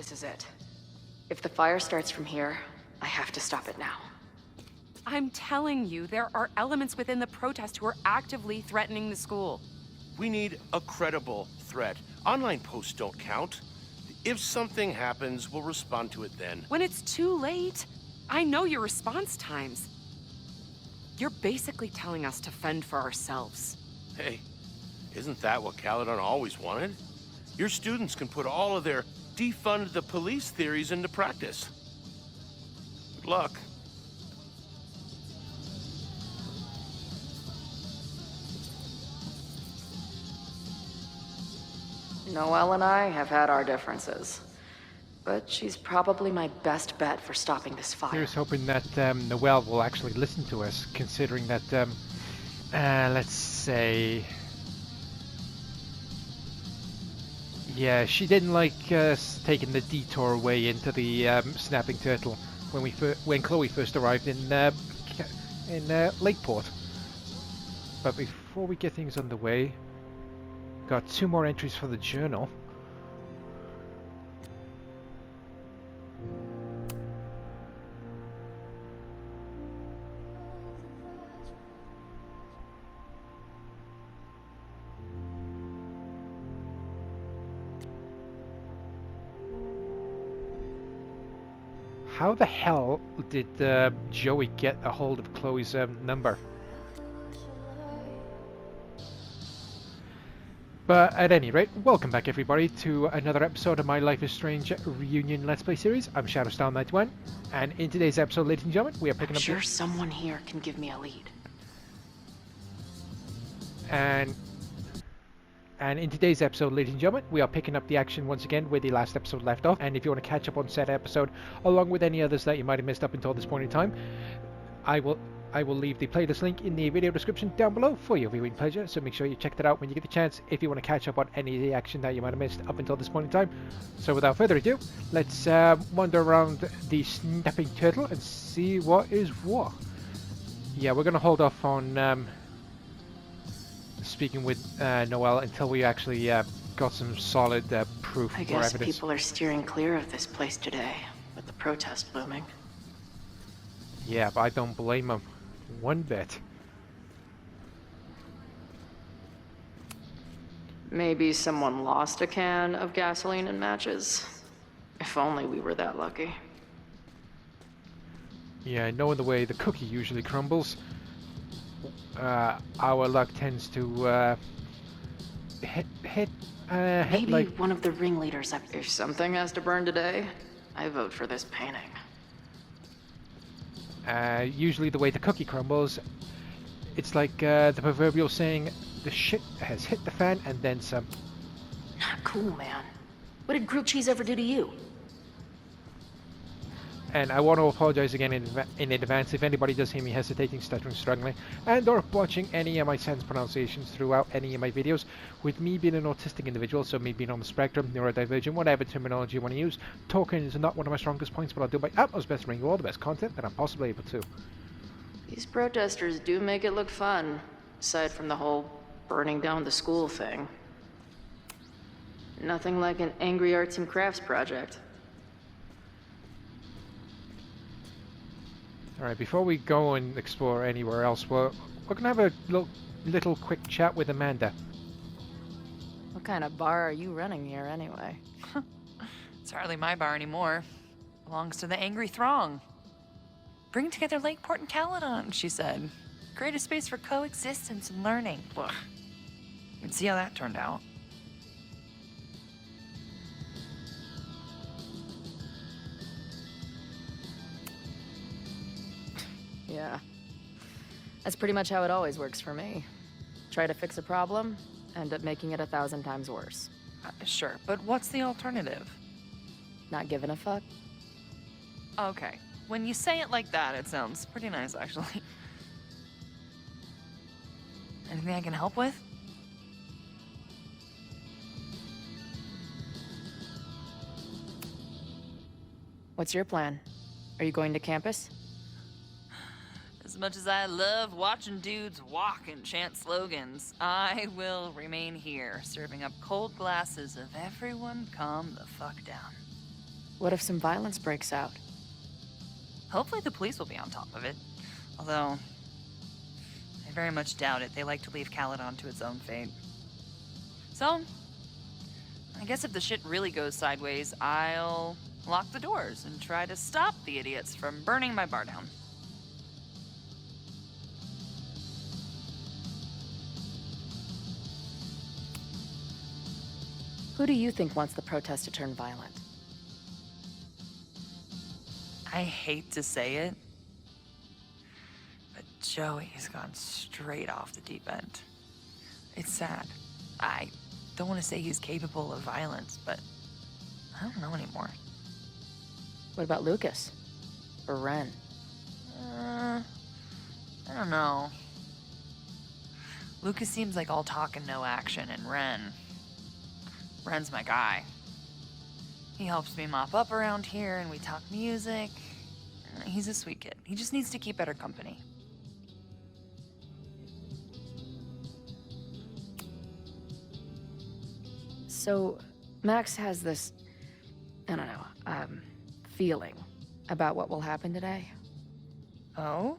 This is it. If the fire starts from here, I have to stop it now. I'm telling you, there are elements within the protest who are actively threatening the school. We need a credible threat. Online posts don't count. If something happens, we'll respond to it then. When it's too late, I know your response times. You're basically telling us to fend for ourselves. Hey, isn't that what Caledon always wanted? Your students can put all of their defund the police theories into practice. Good luck. Noelle and I have had our differences, but she's probably my best bet for stopping this fire. Here's hoping that Noelle will actually listen to us, considering that, let's say... Yeah, she didn't like us taking the detour way into the Snapping Turtle when Chloe first arrived in Lakeport. But before we get things underway, got 2 more entries for the journal. How the hell did Joey get a hold of Chloe's number? But at any rate, welcome back everybody to another episode of my Life is Strange Reunion Let's Play series. I'm ShadowStar91, and in today's episode, ladies and gentlemen, we are picking up... I'm sure someone here can give me a lead. And in today's episode, ladies and gentlemen, we are picking up the action once again where the last episode left off. And if you want to catch up on said episode, along with any others that you might have missed up until this point in time, I will leave the playlist link in the video description down below for your viewing pleasure, so make sure you check that out when you get the chance if you want to catch up on any of the action that you might have missed up until this point in time. So without further ado, let's wander around the Snapping Turtle and see what is what. Yeah, we're going to hold off on speaking with Noelle until we actually got some solid proof or evidence. I guess people are steering clear of this place today, with the protest looming. Yeah, but I don't blame them one bit. Maybe someone lost a can of gasoline and matches. If only we were that lucky. Yeah, knowing the way the cookie usually crumbles, our luck tends to hit Maybe like... one of the ringleaders up. If something has to burn today, I vote for this painting. Usually the way the cookie crumbles, it's like the proverbial saying, the shit has hit the fan and then some. Not cool, man. What did grilled cheese ever do to you? And I want to apologize again in advance if anybody does hear me hesitating, stuttering, struggling, and or botching any of my sentence pronunciations throughout any of my videos. With me being an autistic individual, so me being on the spectrum, neurodivergent, whatever terminology you want to use, talking is not one of my strongest points, but I'll do my utmost best to bring you all the best content that I'm possibly able to. These protesters do make it look fun, aside from the whole burning down the school thing. Nothing like an angry arts and crafts project. Alright, before we go and explore anywhere else, we're going to have a little quick chat with Amanda. What kind of bar are you running here anyway? It's hardly my bar anymore. Belongs to the angry throng. Bring together Lakeport and Caledon, she said. Create a space for coexistence and learning. Ugh. You can see how that turned out. Yeah. That's pretty much how it always works for me. Try to fix a problem, end up making it 1,000 times worse. Sure, but what's the alternative? Not giving a fuck? Okay, when you say it like that, it sounds pretty nice, actually. Anything I can help with? What's your plan? Are you going to campus? As much as I love watching dudes walk and chant slogans, I will remain here, serving up cold glasses of everyone calm the fuck down. What if some violence breaks out? Hopefully the police will be on top of it. Although, I very much doubt it. They like to leave Caledon to its own fate. So, I guess if the shit really goes sideways, I'll lock the doors and try to stop the idiots from burning my bar down. Who do you think wants the protest to turn violent? I hate to say it, but Joey's gone straight off the deep end. It's sad. I don't want to say he's capable of violence, but I don't know anymore. What about Lucas? Or Ren? I don't know. Lucas seems like all talk and no action, and Ren's my guy. He helps me mop up around here, and we talk music. He's a sweet kid. He just needs to keep better company. So, Max has this, I don't know, feeling about what will happen today. Oh?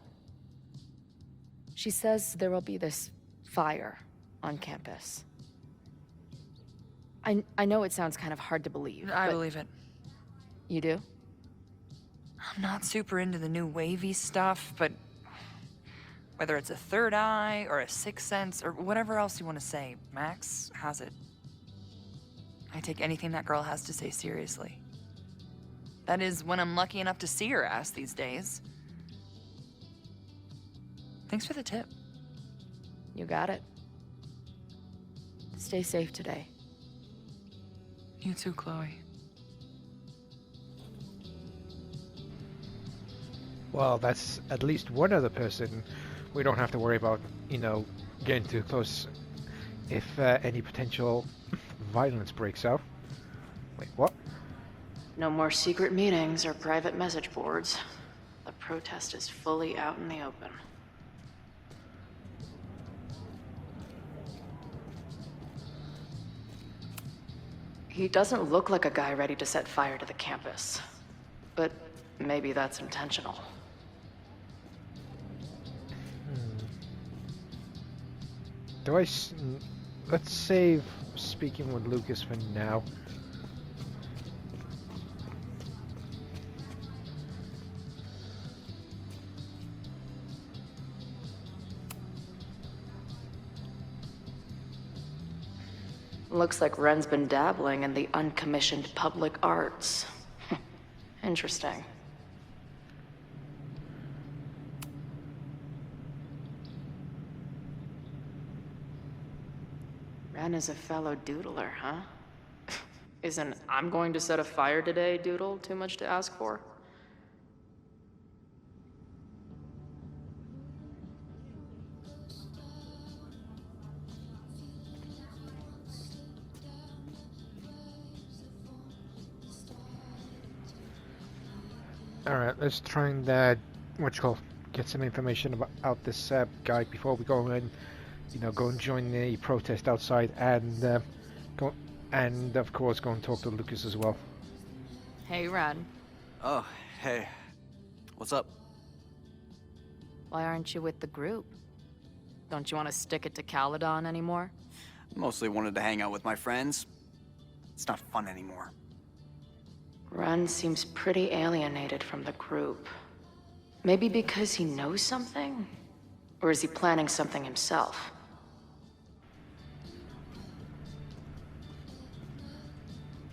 She says there will be this fire on campus. I know it sounds kind of hard to believe. I but believe it. You do? I'm not super into the new wavy stuff, but whether it's a third eye or a sixth sense or whatever else you want to say, Max has it. I take anything that girl has to say seriously. That is when I'm lucky enough to see her ass these days. Thanks for the tip. You got it. Stay safe today. You too, Chloe. Well, that's at least one other person we don't have to worry about, getting too close if any potential violence breaks out. Wait, what? No more secret meetings or private message boards. The protest is fully out in the open. He doesn't look like a guy ready to set fire to the campus. But maybe that's intentional. Let's save speaking with Lucas for now. Looks like Ren's been dabbling in the uncommissioned public arts. Interesting. Ren is a fellow doodler, huh? Isn't "I'm going to set a fire today" doodle too much to ask for? Alright, let's try and get some information about this guy before we go and go and join the protest outside, and of course go and talk to Lucas as well. Hey, Ren. Oh, hey. What's up? Why aren't you with the group? Don't you want to stick it to Caledon anymore? Mostly wanted to hang out with my friends. It's not fun anymore. Ren seems pretty alienated from the group. Maybe because he knows something? Or is he planning something himself?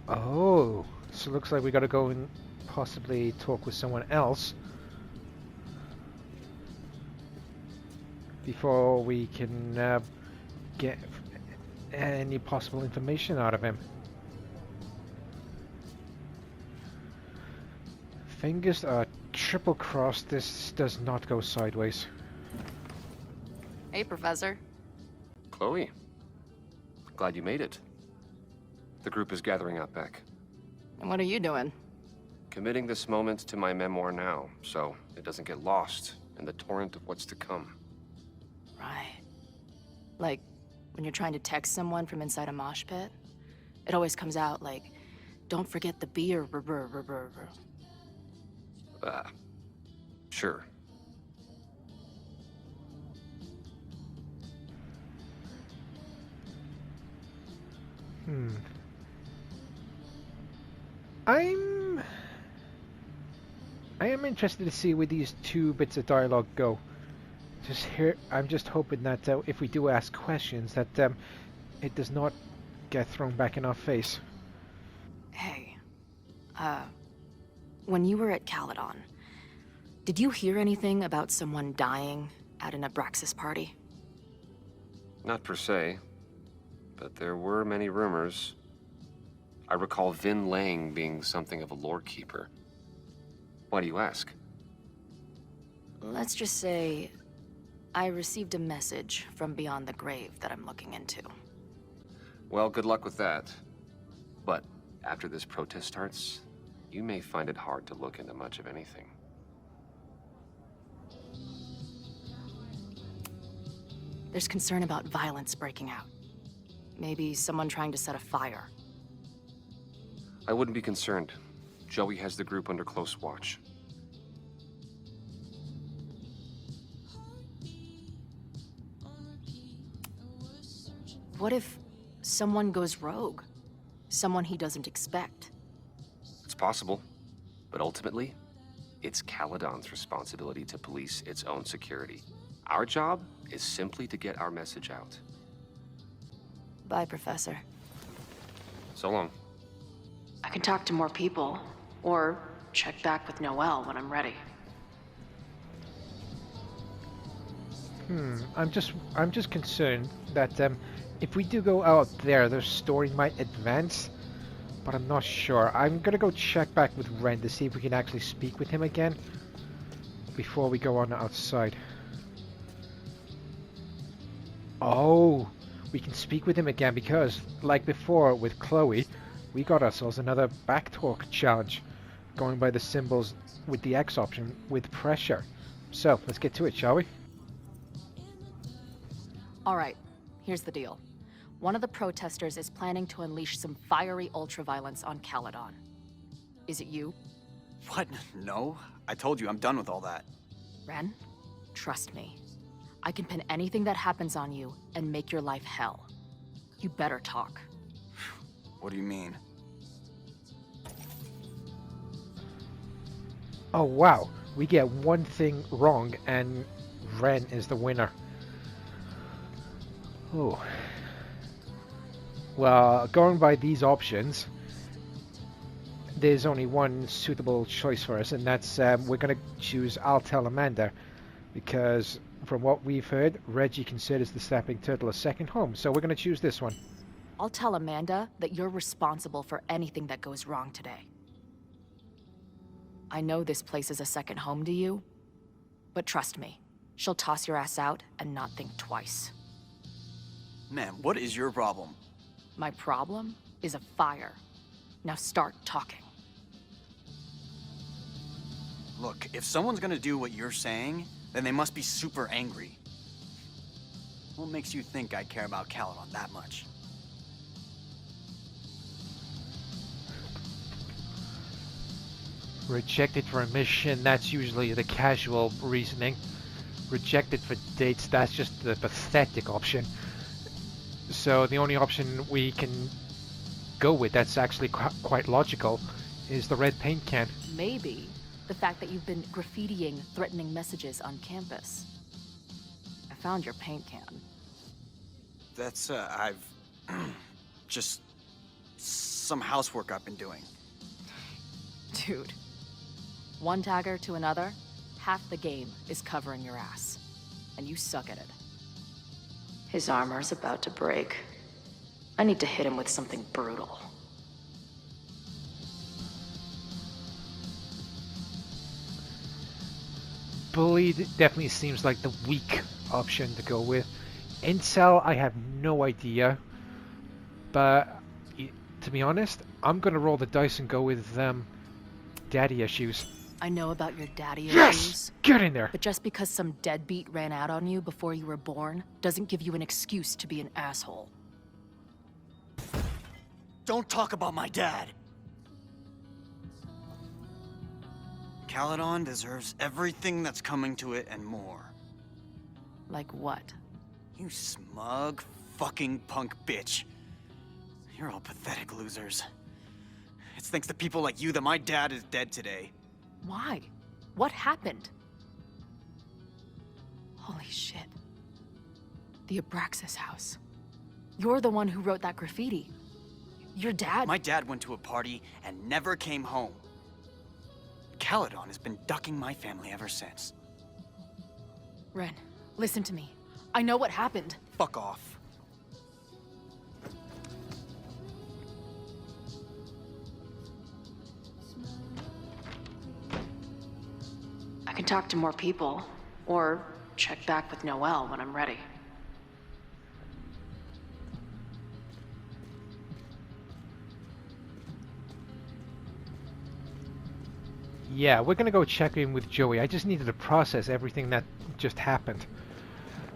Oh, so it looks like we gotta go and possibly talk with someone else before we can get any possible information out of him. Fingers are triple crossed this does not go sideways. Hey, Professor. Chloe, glad you made it. The group is gathering out back. And what are you doing? Committing this moment to my memoir now, so it doesn't get lost in the torrent of what's to come. Right. Like, when you're trying to text someone from inside a mosh pit, it always comes out like, don't forget the beer. Sure. I am interested to see where these two bits of dialogue go. I'm just hoping that if we do ask questions, that it does not get thrown back in our face. Hey, when you were at Caledon, did you hear anything about someone dying at an Abraxas party? Not per se, but there were many rumors. I recall Vin Lang being something of a lore keeper. Why do you ask? Let's just say I received a message from beyond the grave that I'm looking into. Well, good luck with that. But after this protest starts, you may find it hard to look into much of anything. There's concern about violence breaking out. Maybe someone trying to set a fire. I wouldn't be concerned. Joey has the group under close watch. What if someone goes rogue? Someone he doesn't expect? It's possible, but ultimately, it's Caledon's responsibility to police its own security. Our job is simply to get our message out. Bye, Professor. So long. I can talk to more people, or check back with Noelle when I'm ready. I'm just concerned that if we do go out there, their story might advance, but I'm not sure. I'm gonna go check back with Ren to see if we can actually speak with him again before we go on outside. Oh, we can speak with him again because, like before with Chloe, we got ourselves another backtalk challenge, going by the symbols with the X option with pressure. So, let's get to it, shall we? Alright, here's the deal. One of the protesters is planning to unleash some fiery ultraviolence on Caledon. Is it you? What? No. I told you, I'm done with all that. Ren, trust me. I can pin anything that happens on you and make your life hell. You better talk. What do you mean? Oh wow, we get one thing wrong and Ren is the winner. Oh. Well, going by these options, there's only one suitable choice for us, and that's we're going to choose I'll Tell Amanda, because from what we've heard, Reggie considers the Snapping Turtle a second home, so we're going to choose this one. I'll tell Amanda that you're responsible for anything that goes wrong today. I know this place is a second home to you, but trust me, she'll toss your ass out and not think twice. Man, what is your problem? My problem is a fire. Now start talking. Look, if someone's gonna do what you're saying, then they must be super angry. What makes you think I care about Caledon that much? Rejected for a mission, that's usually the casual reasoning. Rejected for dates, that's just the pathetic option. So the only option we can go with that's actually quite logical is the red paint can. Maybe the fact that you've been graffitiing threatening messages on campus. I found your paint can. That's, I've... just... some housework I've been doing. Dude. One tagger to another, half the game is covering your ass. And you suck at it. His armor's about to break. I need to hit him with something brutal. Bully definitely seems like the weak option to go with. Incel, I have no idea. But, to be honest, I'm gonna roll the dice and go with daddy issues. I know about your daddy Yes! issues. Get in there! But just because some deadbeat ran out on you before you were born doesn't give you an excuse to be an asshole. Don't talk about my dad! Caledon deserves everything that's coming to it and more. Like what? You smug, fucking punk bitch. You're all pathetic losers. It's thanks to people like you that my dad is dead today. Why? What happened? Holy shit. The Abraxas house. You're the one who wrote that graffiti. Your dad— My dad went to a party and never came home. Caledon has been ducking my family ever since. Ren, listen to me. I know what happened. Fuck off. I can talk to more people, or check back with Noelle when I'm ready. Yeah, we're gonna go check in with Joey. I just needed to process everything that just happened.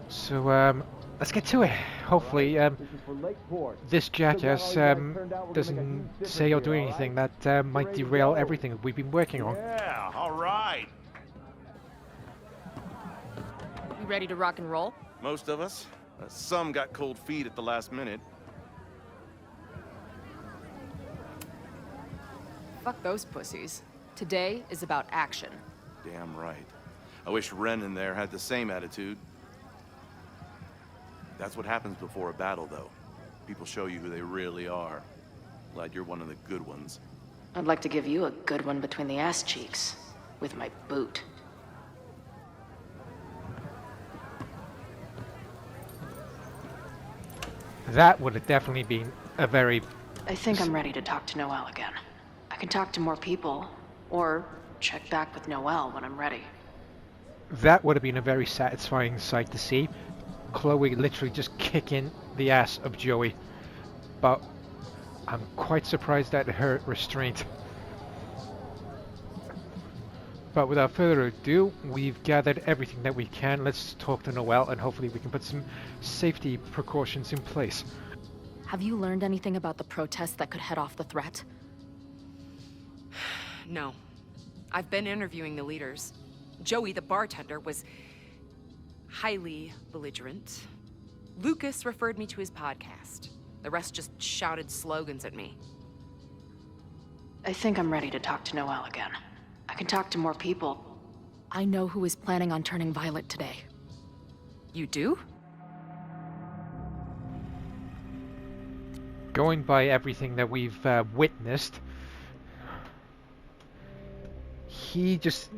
So, let's get to it. Hopefully, this jackass doesn't say or do anything that might derail everything we've been working on. Yeah, all right. You ready to rock and roll? Most of us. Some got cold feet at the last minute. Fuck those pussies. Today is about action. Damn right. I wish Ren in there had the same attitude. That's what happens before a battle, though. People show you who they really are. Glad you're one of the good ones. I'd like to give you a good one between the ass cheeks. With my boot. That would have definitely been a very... I think I'm ready to talk to Noelle again. I can talk to more people, or check back with Noelle when I'm ready. That would have been a very satisfying sight to see. Chloe literally just kicking the ass of Joey. But I'm quite surprised at her restraint. But without further ado, we've gathered everything that we can. Let's talk to Noelle and hopefully we can put some safety precautions in place. Have you learned anything about the protest that could head off the threat? No. I've been interviewing the leaders. Joey, the bartender, was highly belligerent. Lucas referred me to his podcast. The rest just shouted slogans at me. I think I'm ready to talk to Noelle again. I can talk to more people. I know who is planning on turning violent today. You do? Going by everything that we've witnessed, he just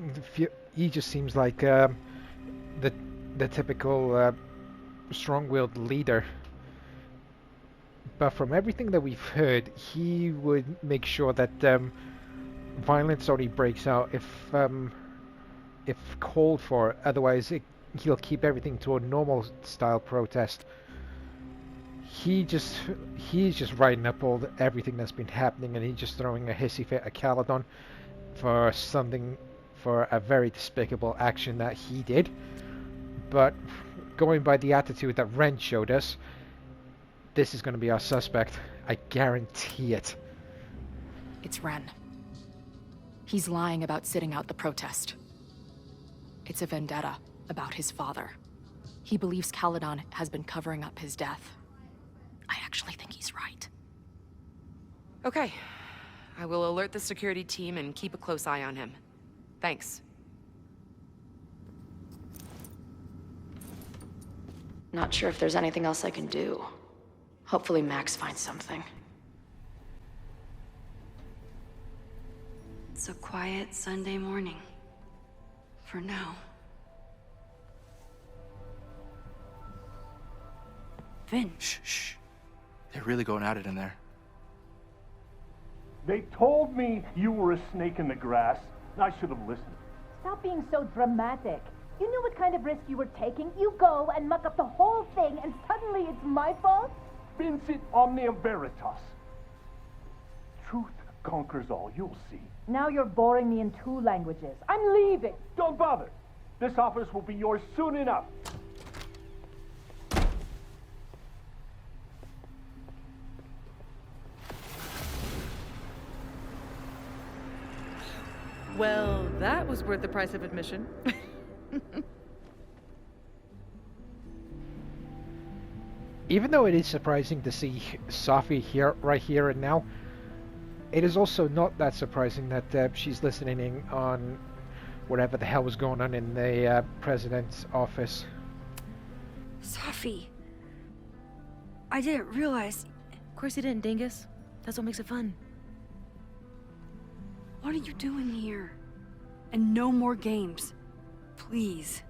seems like the typical strong-willed leader. But from everything that we've heard, he would make sure that violence only breaks out if called for. Otherwise, he'll keep everything to a normal style protest. He's just writing up everything that's been happening, and he's just throwing a hissy fit at Caledon for a very despicable action that he did. But going by the attitude that Ren showed us, this is going to be our suspect. I guarantee it. It's Ren. He's lying about sitting out the protest. It's a vendetta about his father. He believes Caledon has been covering up his death. I actually think he's right. Okay. I will alert the security team and keep a close eye on him. Thanks. Not sure if there's anything else I can do. Hopefully Max finds something. It's a quiet Sunday morning. For now. Vin. Shh. They're really going at it in there. They told me you were a snake in the grass. I should have listened. Stop being so dramatic. You knew what kind of risk you were taking. You go and muck up the whole thing, and suddenly it's my fault? Vincit omnia veritas. Truth conquers all, you'll see. Now you're boring me in 2 languages. I'm leaving. Don't bother. This office will be yours soon enough. Well, that was worth the price of admission. Even though it is surprising to see Safi here, right here and now, it is also not that surprising that she's listening in on whatever the hell was going on in the president's office. Safi, I didn't realize. Of course you didn't, dingus. That's what makes it fun. What are you doing here? And no more games. Please.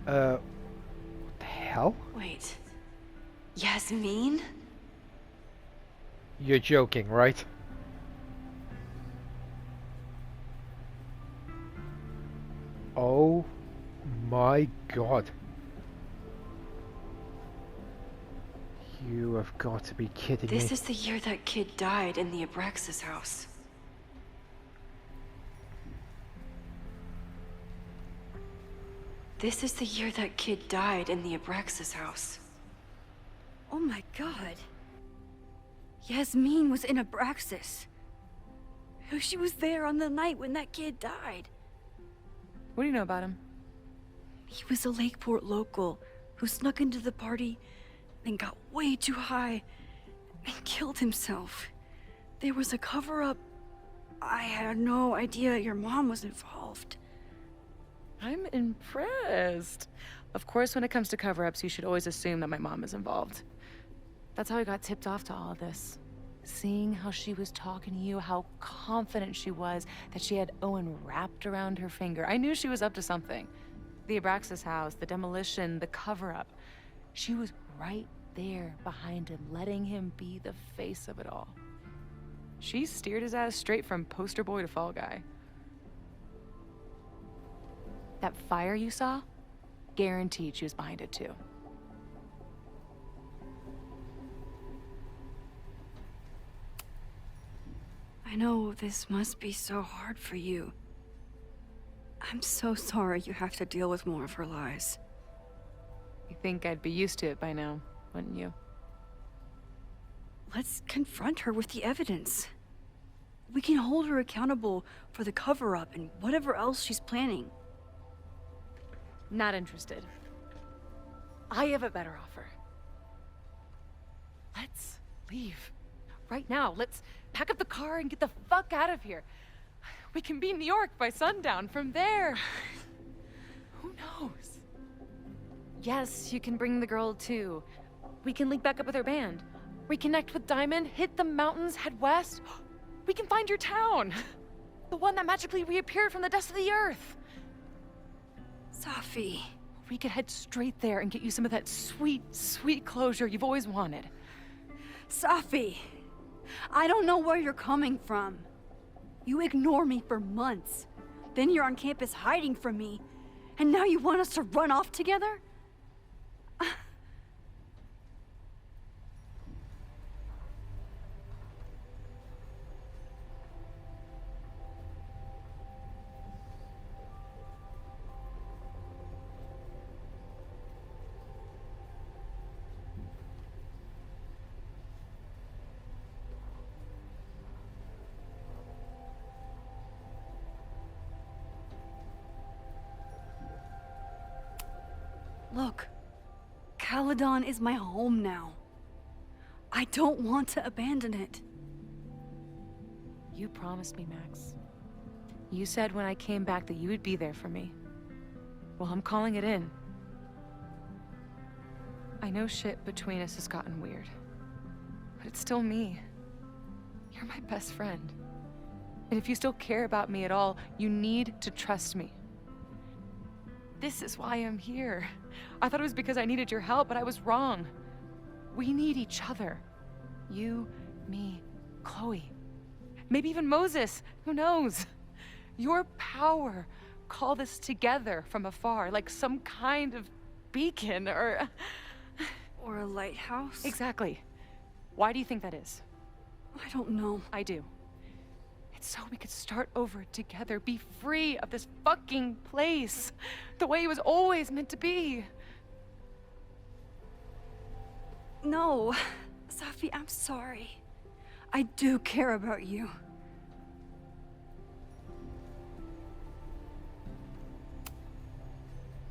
What the hell? Wait. Yasmin? You're joking, right? Oh my god. You have got to be kidding me. This is the year that kid died in the Abraxas house. This is the year that kid died in the Abraxas house. Oh my god. Yasmin was in Abraxas. She was there on the night when that kid died. What do you know about him? He was a Lakeport local who snuck into the party and got way too high and killed himself. There was a cover-up. I had no idea your mom was involved. I'm impressed. Of course, when it comes to cover-ups, you should always assume that my mom is involved. That's how I got tipped off to all of this. Seeing how she was talking to you, how confident she was that she had Owen wrapped around her finger. I knew she was up to something. The Abraxas house, the demolition, the cover-up. She was right there behind him, letting him be the face of it all. She steered his ass straight from poster boy to fall guy. That fire you saw? Guaranteed she was behind it too. I know this must be so hard for you. I'm so sorry you have to deal with more of her lies. You think I'd be used to it by now, wouldn't you? Let's confront her with the evidence. We can hold her accountable for the cover-up and whatever else she's planning. Not interested. I have a better offer. Let's leave. Right now, let's pack up the car and get the fuck out of here. We can be in New York by sundown. From there, who knows? Yes, you can bring the girl too. We can link back up with her band. Reconnect with Diamond, hit the mountains, head west. We can find your town. The one that magically reappeared from the dust of the earth. Safi. We could head straight there and get you some of that sweet, sweet closure you've always wanted. Safi, I don't know where you're coming from. You ignore me for months. Then you're on campus hiding from me. And now you want us to run off together? Look, Caledon is my home now. I don't want to abandon it. You promised me, Max. You said when I came back that you would be there for me. Well, I'm calling it in. I know shit between us has gotten weird, but it's still me. You're my best friend. And if you still care about me at all, you need to trust me. This is why I'm here. I thought it was because I needed your help, but I was wrong. We need each other. You, me, Chloe. Maybe even Moses. Who knows? Your power called us together from afar, like some kind of beacon or... Or a lighthouse? Exactly. Why do you think that is? I don't know. I do. so we could start over together, be free of this fucking place, the way it was always meant to be. No, Safi, I'm sorry. I do care about you.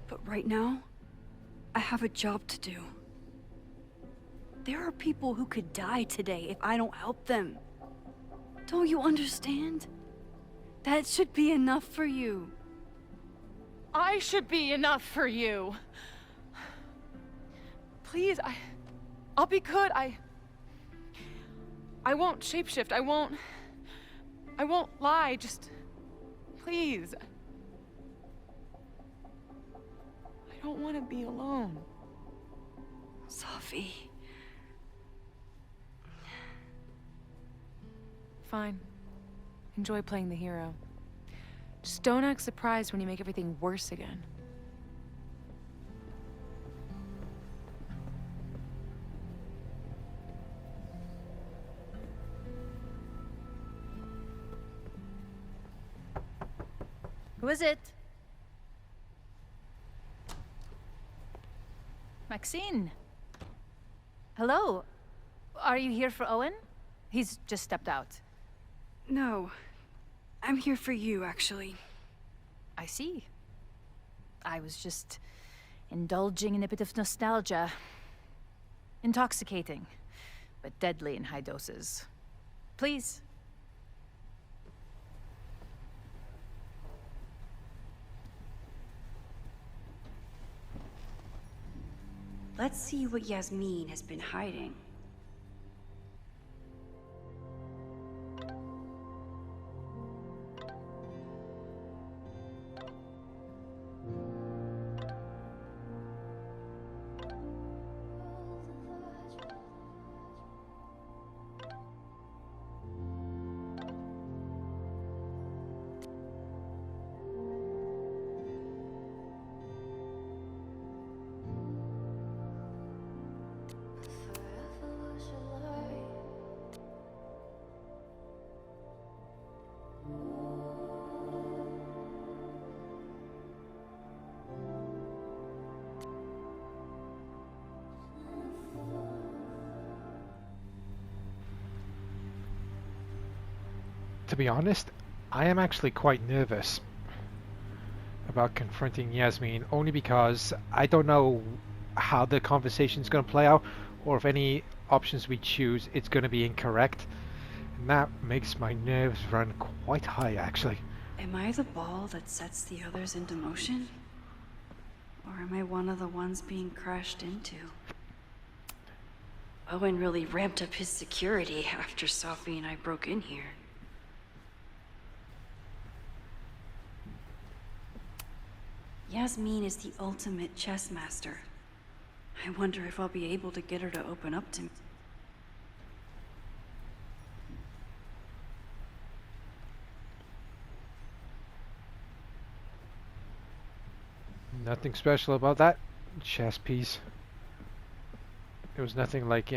But right now, I have a job to do. There are people who could die today if I don't help them. Don't you understand? That should be enough for you. I should be enough for you. Please, I'll be good. I won't shapeshift. I won't lie. Just, please. I don't want to be alone. Safi. Fine. Enjoy playing the hero. Just don't act surprised when you make everything worse again. Who is it? Maxine. Hello. Are you here for Owen? He's just stepped out. No. I'm here for you, actually. I see. I was just indulging in a bit of nostalgia. Intoxicating, but deadly in high doses. Please. Let's see what Yasmin has been hiding. To be honest, I am actually quite nervous about confronting Yasmin, only because I don't know how the conversation is going to play out, or if any options we choose it's going to be incorrect, and that makes my nerves run quite high, actually. Am I the ball that sets the others into motion? Or am I one of the ones being crashed into? Owen really ramped up his security after Safi and I broke in here. Yasmin is the ultimate chess master. I wonder if I'll be able to get her to open up to me. Nothing special about that chess piece. It was nothing like,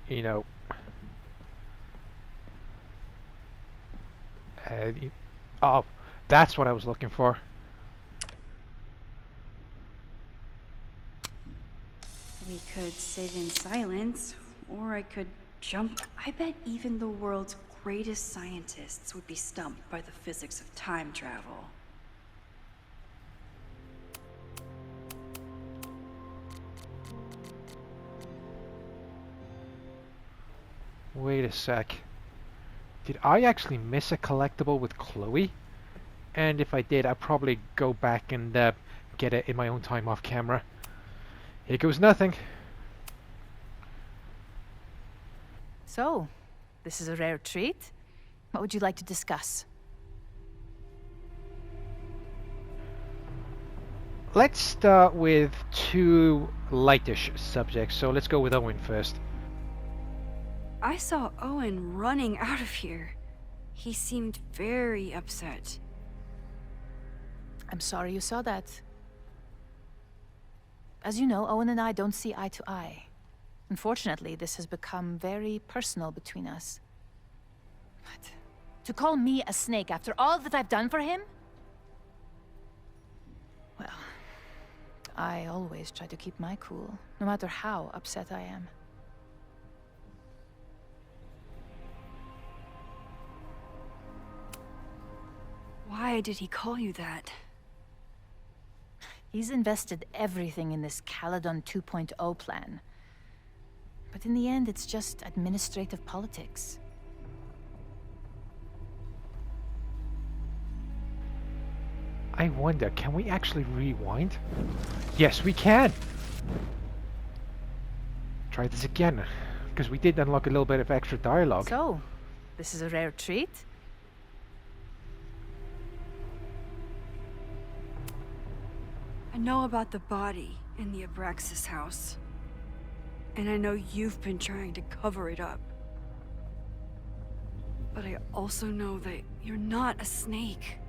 you know, oh, that's what I was looking for. We could sit in silence, or I could jump. I bet even the world's greatest scientists would be stumped by the physics of time travel. Wait a sec. Did I actually miss a collectible with Chloe? And if I did, I'd probably go back and get it in my own time off camera. Here goes nothing. So, this is a rare treat. What would you like to discuss? Let's start with two lightish subjects, so let's go with Owen first. I saw Owen running out of here. He seemed very upset. I'm sorry you saw that. As you know, Owen and I don't see eye to eye. Unfortunately, this has become very personal between us. But To call me a snake after all that I've done for him? Well, I always try to keep my cool, no matter how upset I am. Why did he call you that? He's invested everything in this Caledon 2.0 plan. But in the end, it's just administrative politics. I wonder, can we actually rewind? Yes, we can! Try this again, because we did unlock a little bit of extra dialogue. So, this is a rare treat? I know about the body in the Abraxas house. And I know you've been trying to cover it up. But I also know that you're not a snake.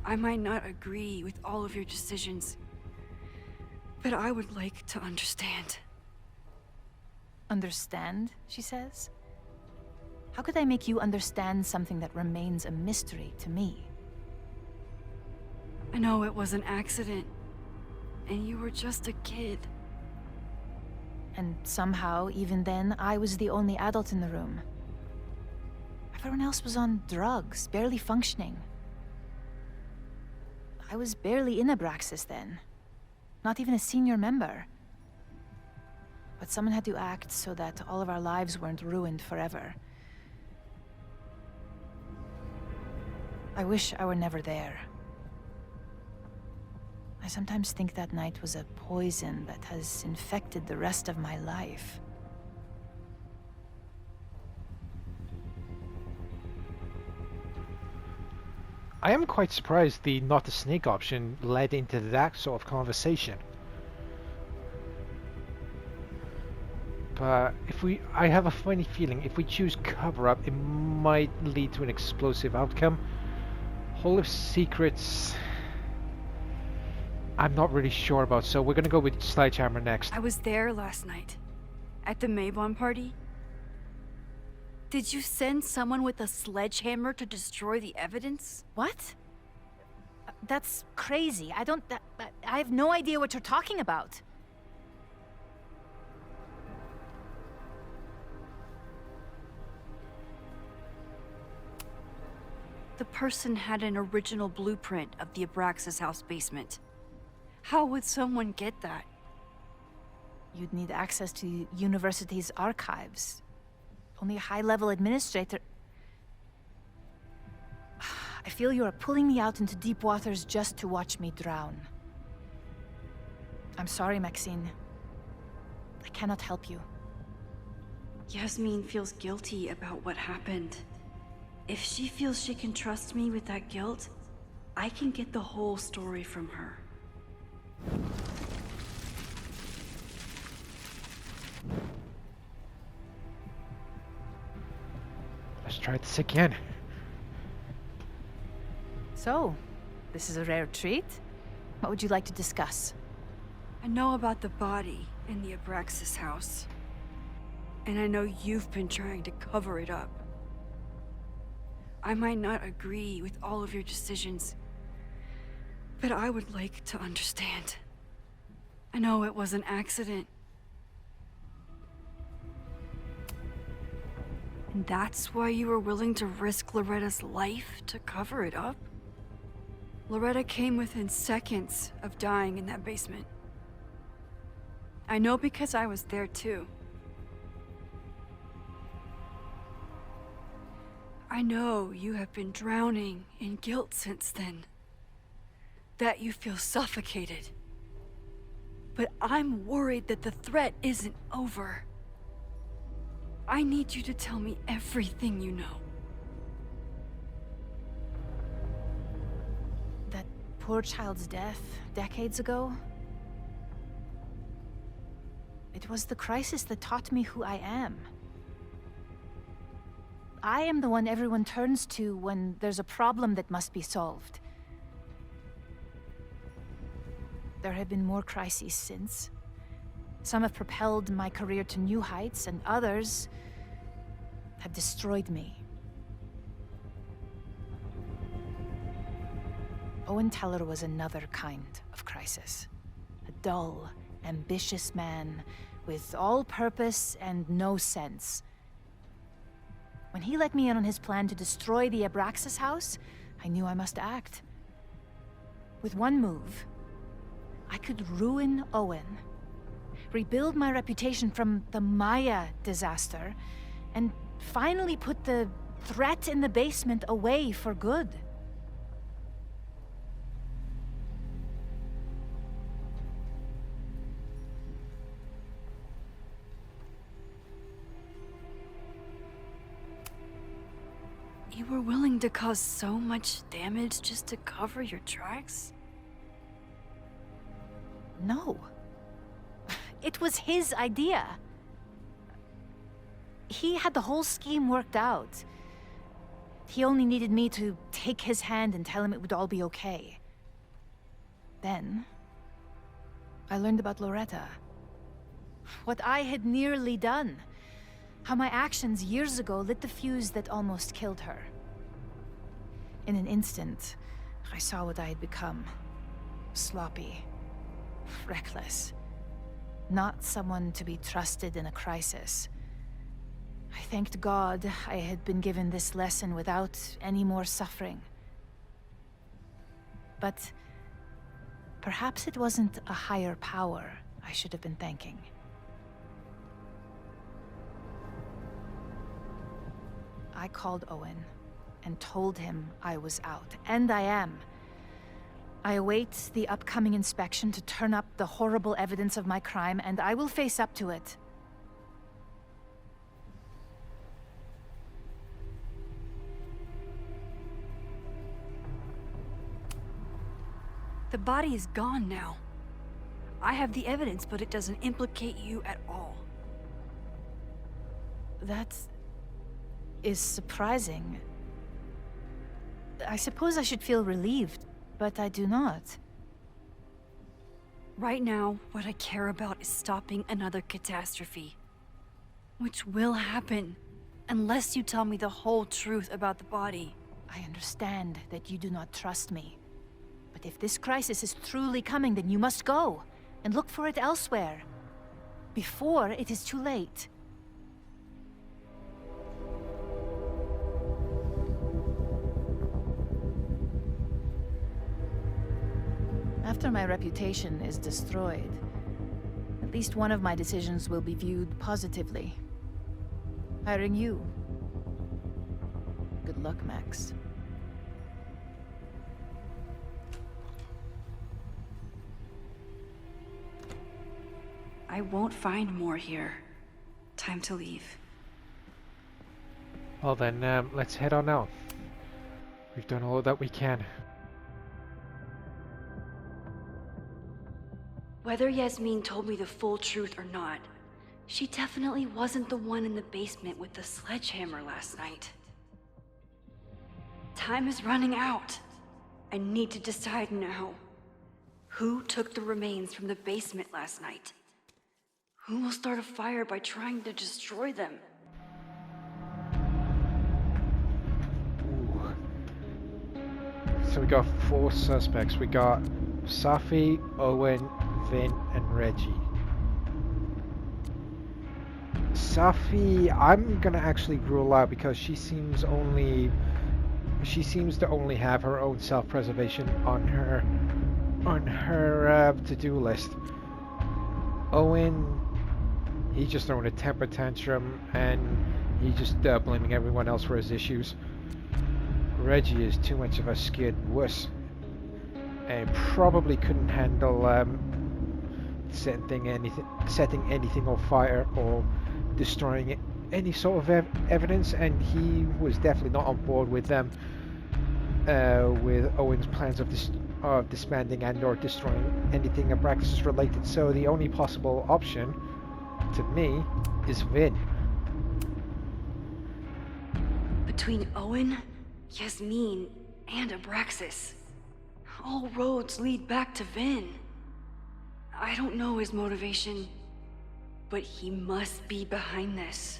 I might not agree with all of your decisions, but I would like to understand. Understand, she says? How could I make you understand something that remains a mystery to me? I know it was an accident, and you were just a kid. And somehow, even then, I was the only adult in the room. Everyone else was on drugs, barely functioning. I was barely in Abraxas then. Not even a senior member. But someone had to act so that all of our lives weren't ruined forever. I wish I were never there. I sometimes think that night was a poison that has infected the rest of my life. I am quite surprised the not a snake option led into that sort of conversation. But I have a funny feeling if we choose cover up, it might lead to an explosive outcome. Hall of Secrets, I'm not really sure about, so we're gonna go with Sledgehammer next. I was there last night, at the Maybon party. Did you send someone with a sledgehammer to destroy the evidence? What? That's crazy. I have no idea what you're talking about. The person had an original blueprint of the Abraxas house basement. How would someone get that? You'd need access to the university's archives. Only a high-level administrator... I feel you are pulling me out into deep waters just to watch me drown. I'm sorry, Maxine. I cannot help you. Yasmin feels guilty about what happened. If she feels she can trust me with that guilt, I can get the whole story from her. Let's try this again. So, this is a rare treat. What would you like to discuss? I know about the body in the Abraxas house. And I know you've been trying to cover it up. I might not agree with all of your decisions, but I would like to understand. I know it was an accident. And that's why you were willing to risk Loretta's life to cover it up? Loretta came within seconds of dying in that basement. I know because I was there too. I know you have been drowning in guilt since then. That you feel suffocated. But I'm worried that the threat isn't over. I need you to tell me everything you know. That poor child's death decades ago? It was the crisis that taught me who I am. I am the one everyone turns to when there's a problem that must be solved. There have been more crises since. Some have propelled my career to new heights, and others have destroyed me. Owen Teller was another kind of crisis. A dull, ambitious man with all purpose and no sense. When he let me in on his plan to destroy the Abraxas house, I knew I must act. With one move, I could ruin Owen, rebuild my reputation from the Maya disaster, and finally put the threat in the basement away for good. You were willing to cause so much damage just to cover your tracks? No. It was his idea. He had the whole scheme worked out. He only needed me to take his hand and tell him it would all be okay. Then, I learned about Loretta. What I had nearly done. How my actions years ago lit the fuse that almost killed her. In an instant, I saw what I had become. Sloppy. Reckless. Not someone to be trusted in a crisis. I thanked God I had been given this lesson without any more suffering. But perhaps it wasn't a higher power I should have been thanking. I called Owen and told him I was out, and I am. I await the upcoming inspection to turn up the horrible evidence of my crime, and I will face up to it. The body is gone now. I have the evidence, but it doesn't implicate you at all. That is surprising. I suppose I should feel relieved, but I do not. Right now, what I care about is stopping another catastrophe. Which will happen, unless you tell me the whole truth about the body. I understand that you do not trust me. But if this crisis is truly coming, then you must go, and look for it elsewhere. Before it is too late. After my reputation is destroyed, at least one of my decisions will be viewed positively. Hiring you. Good luck, Max. I won't find more here. Time to leave. Well then, let's head on now. We've done all that we can. Whether Yasmin told me the full truth or not, she definitely wasn't the one in the basement with the sledgehammer last night. Time is running out. I need to decide now. Who took the remains from the basement last night? Who will start a fire by trying to destroy them? Ooh. So we got 4 suspects. We got Safi, Owen, Vin, and Reggie. Safi, I'm gonna actually rule out because she seems to only have her own self-preservation on her to-do list. Owen, he's just throwing a temper tantrum and he's just blaming everyone else for his issues. Reggie is too much of a scared wuss and probably couldn't handle setting anything on fire or destroying any sort of evidence, and he was definitely not on board with them with Owen's plans of disbanding and or destroying anything Abraxas related. So the only possible option to me is Vin. Between Owen, Yasmin, and Abraxas, all roads lead back to Vin. I don't know his motivation, but he must be behind this.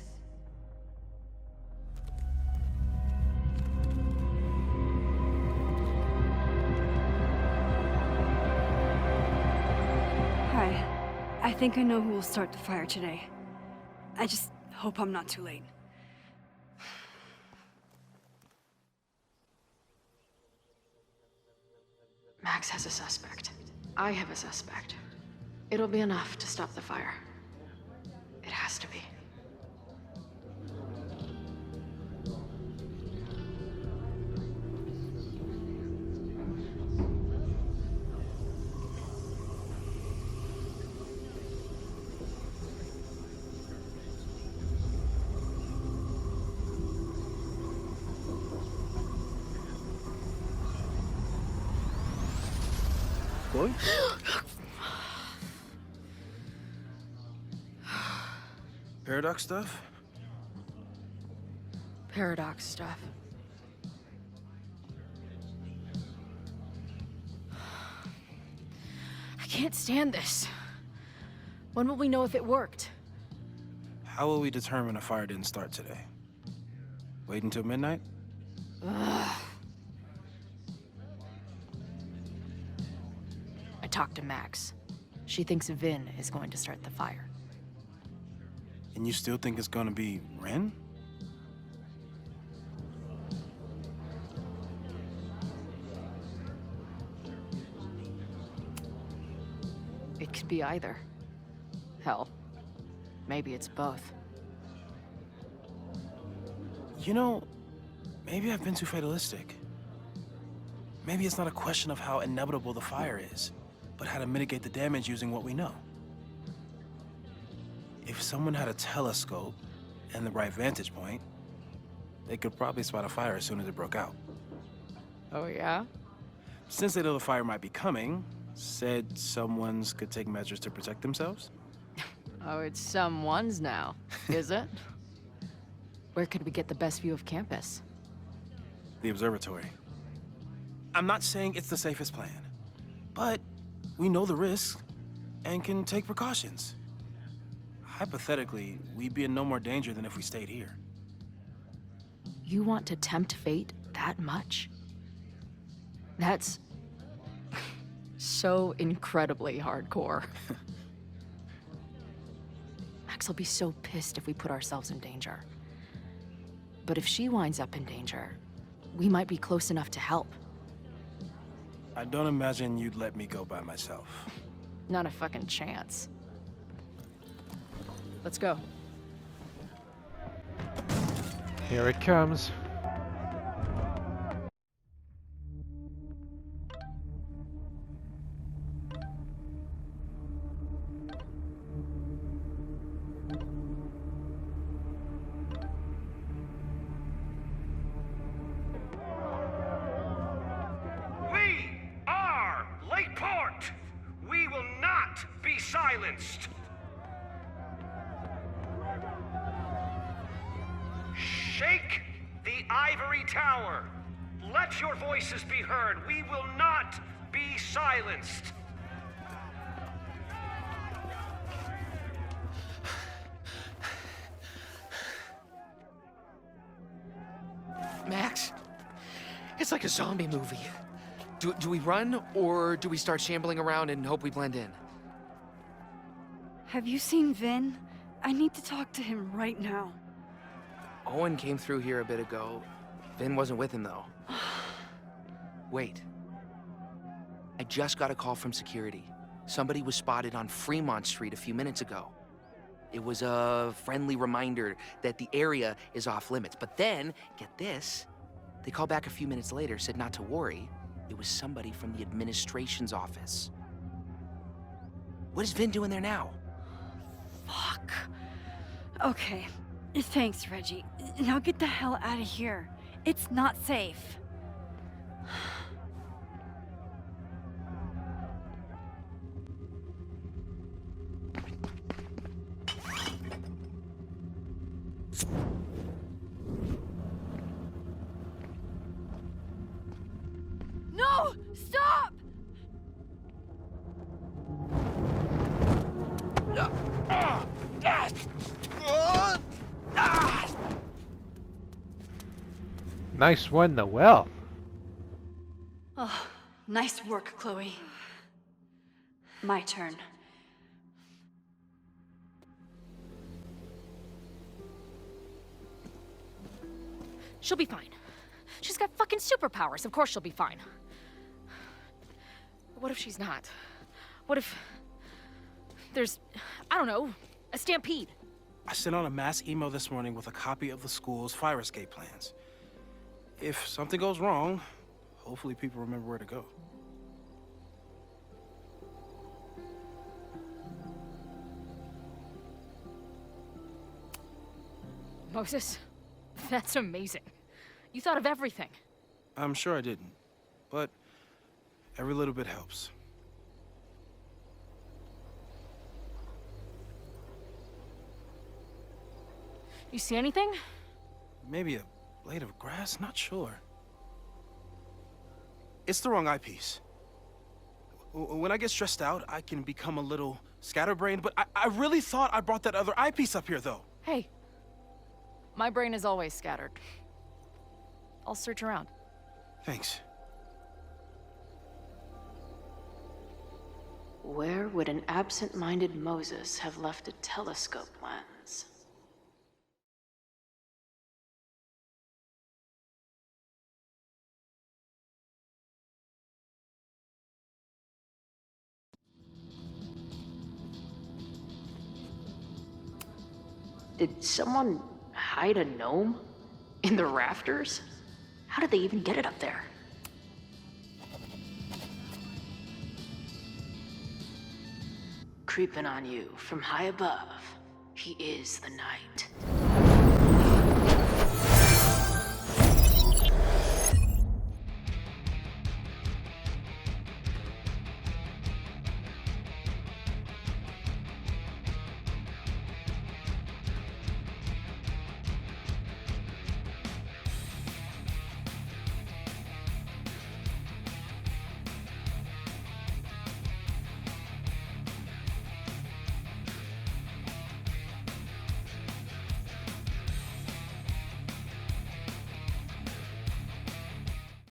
think I know who will start the fire today. I just hope I'm not too late. Max has a suspect. I have a suspect. It'll be enough to stop the fire. It has to be. Chloe? Paradox stuff? Paradox stuff. I can't stand this. When will we know if it worked? How will we determine a fire didn't start today? Wait until midnight? Ugh. I talked to Max. She thinks Vin is going to start the fire. And you still think it's gonna be Ren? It could be either. Hell, maybe it's both. You know, maybe I've been too fatalistic. Maybe it's not a question of how inevitable the fire is, but how to mitigate the damage using what we know. If someone had a telescope and the right vantage point, they could probably spot a fire as soon as it broke out. Oh, yeah? Since they know the fire might be coming, said someone's could take measures to protect themselves? Oh, it's someone's now, is it? Where could we get the best view of campus? The observatory. I'm not saying it's the safest plan, but we know the risks and can take precautions. Hypothetically, we'd be in no more danger than if we stayed here. You want to tempt fate that much? That's so incredibly hardcore. Max will be so pissed if we put ourselves in danger. But if she winds up in danger, we might be close enough to help. I don't imagine you'd let me go by myself. Not a fucking chance. Let's go. Here it comes. We are Lakeport! We will not be silenced! Shake the ivory tower. Let your voices be heard. We will not be silenced. Max, it's like a zombie movie. Do we run, or do we start shambling around and hope we blend in? Have you seen Vin? I need to talk to him right now. Owen came through here a bit ago. Vin wasn't with him, though. Wait. I just got a call from security. Somebody was spotted on Fremont Street a few minutes ago. It was a friendly reminder that the area is off limits. But then, get this, they called back a few minutes later, said not to worry. It was somebody from the administration's office. What is Vin doing there now? Fuck. Okay. Thanks, Reggie. Now get the hell out of here. It's not safe. No! Stop! Nice one, Noelle. Oh, nice work, Chloe. My turn. She'll be fine. She's got fucking superpowers. Of course she'll be fine. What if she's not? What if there's, I don't know, a stampede? I sent out a mass email this morning with a copy of the school's fire escape plans. If something goes wrong, hopefully people remember where to go. Moses, that's amazing. You thought of everything. I'm sure I didn't, but every little bit helps. You see anything? Maybe a blade of grass, not sure. It's the wrong eyepiece. When I get stressed out, I can become a little scatterbrained, but I really thought I brought that other eyepiece up here, though. Hey, my brain is always scattered. I'll search around. Thanks. Where would an absent-minded Moses have left a telescope lens? Did someone hide a gnome in the rafters? How did they even get it up there? Creeping on you from high above, he is the night.